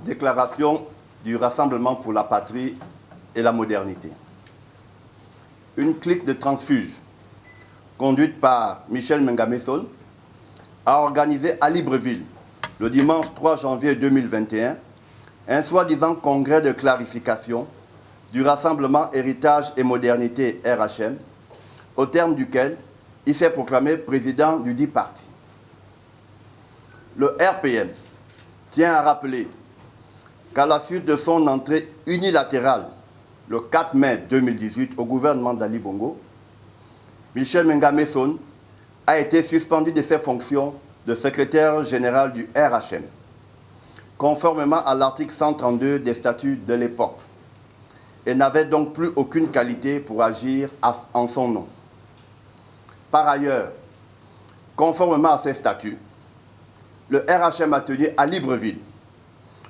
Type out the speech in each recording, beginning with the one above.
Déclaration du Rassemblement pour la patrie et la modernité. Une clique de transfuges, conduite par Michel Mengamesson, a organisé à Libreville, le dimanche 3 janvier 2021, un soi-disant congrès de clarification du Rassemblement Héritage et Modernité RHM, au terme duquel il s'est proclamé président du dit parti. Le RPM tient à rappeler qu'à la suite de son entrée unilatérale le 4 mai 2018 au gouvernement d'Ali Bongo, Michel Mengamesson a été suspendu de ses fonctions de secrétaire général du RHM, conformément à l'article 132 des statuts de l'époque, et n'avait donc plus aucune qualité pour agir en son nom. Par ailleurs, conformément à ces statuts, le RHM a tenu à Libreville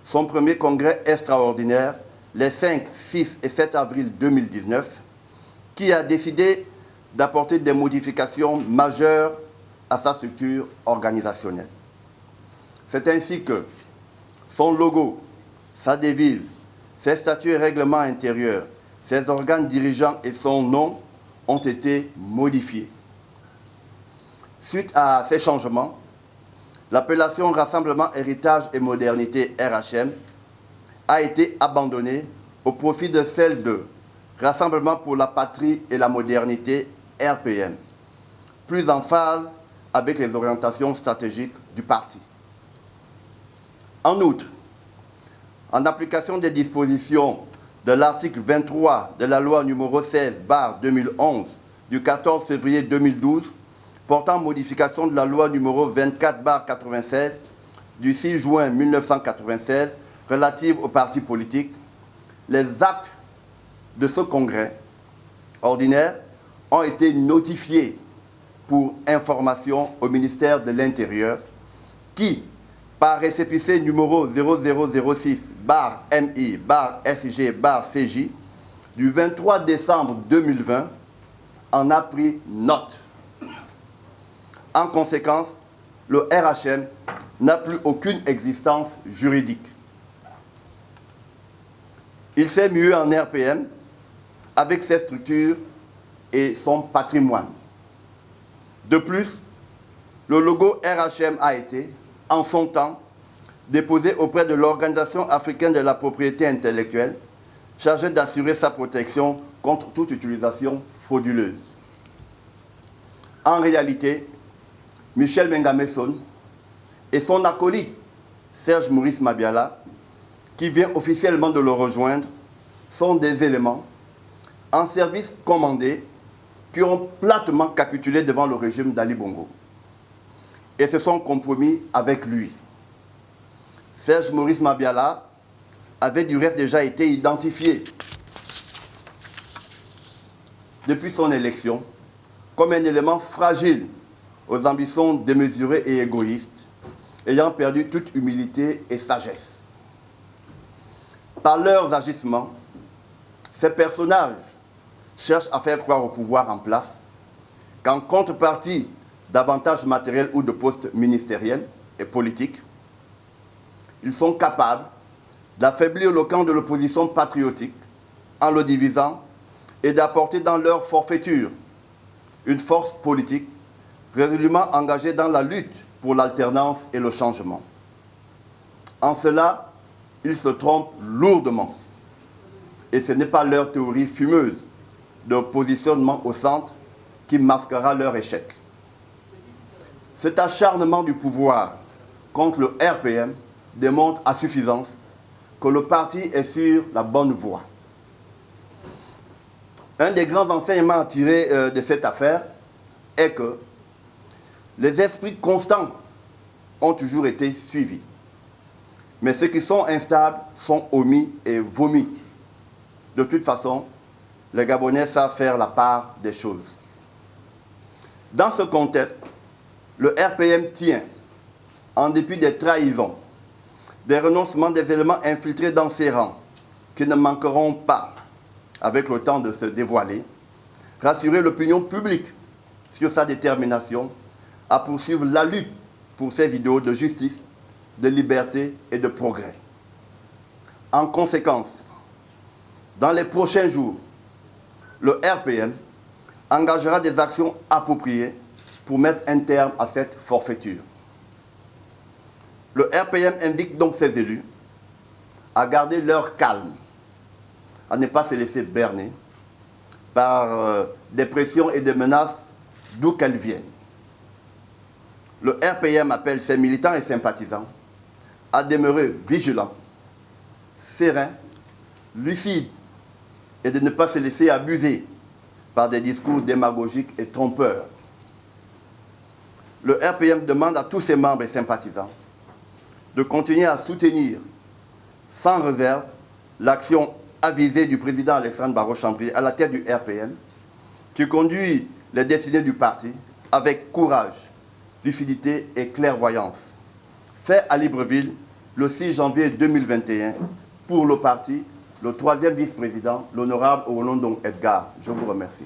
son premier congrès extraordinaire les 5, 6 et 7 avril 2019, qui a décidé d'apporter des modifications majeures à sa structure organisationnelle. C'est ainsi que son logo, sa devise, ses statuts et règlements intérieurs, ses organes dirigeants et son nom ont été modifiés. Suite à ces changements, l'appellation Rassemblement Héritage et Modernité RHM a été abandonnée au profit de celle de Rassemblement pour la patrie et la modernité RPM, plus en phase avec les orientations stratégiques du parti. En outre, en application des dispositions de l'article 23 de la loi numéro 16/2011 du 14 février 2012 portant modification de la loi numéro 24/96 du 6 juin 1996 relative aux partis politiques, les actes de ce congrès ordinaire ont été notifiés pour information au ministère de l'Intérieur qui, par récépissé numéro 0006/MI/SG/CJ du 23 décembre 2020, en a pris note. En conséquence, le RHM n'a plus aucune existence juridique. Il s'est mué en RPM avec ses structures et son patrimoine. De plus, le logo RHM a été, en son temps, déposé auprès de l'Organisation africaine de la propriété intellectuelle, chargée d'assurer sa protection contre toute utilisation frauduleuse. En réalité, Michel Mengamesson et son acolyte Serge Maurice Mabiala, qui vient officiellement de le rejoindre, sont des éléments en service commandé qui ont platement capitulé devant le régime d'Ali Bongo et se sont compromis avec lui. Serge Maurice Mabiala avait du reste déjà été identifié depuis son élection comme un élément fragile aux ambitions démesurées et égoïstes, ayant perdu toute humilité et sagesse. Par leurs agissements, ces personnages cherchent à faire croire au pouvoir en place qu'en contrepartie d'avantages matériels ou de postes ministériels et politiques, ils sont capables d'affaiblir le camp de l'opposition patriotique en le divisant et d'apporter dans leur forfaiture une force politique résolument engagée dans la lutte pour l'alternance et le changement. En cela, ils se trompent lourdement. Et ce n'est pas leur théorie fumeuse de positionnement au centre qui masquera leur échec. Cet acharnement du pouvoir contre le RPM démontre à suffisance que le parti est sur la bonne voie. Un des grands enseignements à tirer de cette affaire est que les esprits constants ont toujours été suivis. Mais ceux qui sont instables sont omis et vomis. De toute façon, les Gabonais savent faire la part des choses. Dans ce contexte, le RPM tient, en dépit des trahisons, des renoncements des éléments infiltrés dans ses rangs, qui ne manqueront pas, avec le temps de se dévoiler, rassurer l'opinion publique sur sa détermination à poursuivre la lutte pour ses idéaux de justice, de liberté et de progrès. En conséquence, dans les prochains jours, le RPM engagera des actions appropriées pour mettre un terme à cette forfaiture. Le RPM invite donc ses élus à garder leur calme, à ne pas se laisser berner par des pressions et des menaces d'où qu'elles viennent. Le RPM appelle ses militants et sympathisants à demeurer vigilants, sereins, lucides et de ne pas se laisser abuser par des discours démagogiques et trompeurs. Le RPM demande à tous ses membres et sympathisants de continuer à soutenir sans réserve l'action avisée du président Alexandre Barrot-Chambrier à la tête du RPM, qui conduit les destinées du parti avec courage, lucidité et clairvoyance. Fait à Libreville le 6 janvier 2021 pour le parti, le 3e vice-président, l'honorable Orlando Edgar. Je vous remercie.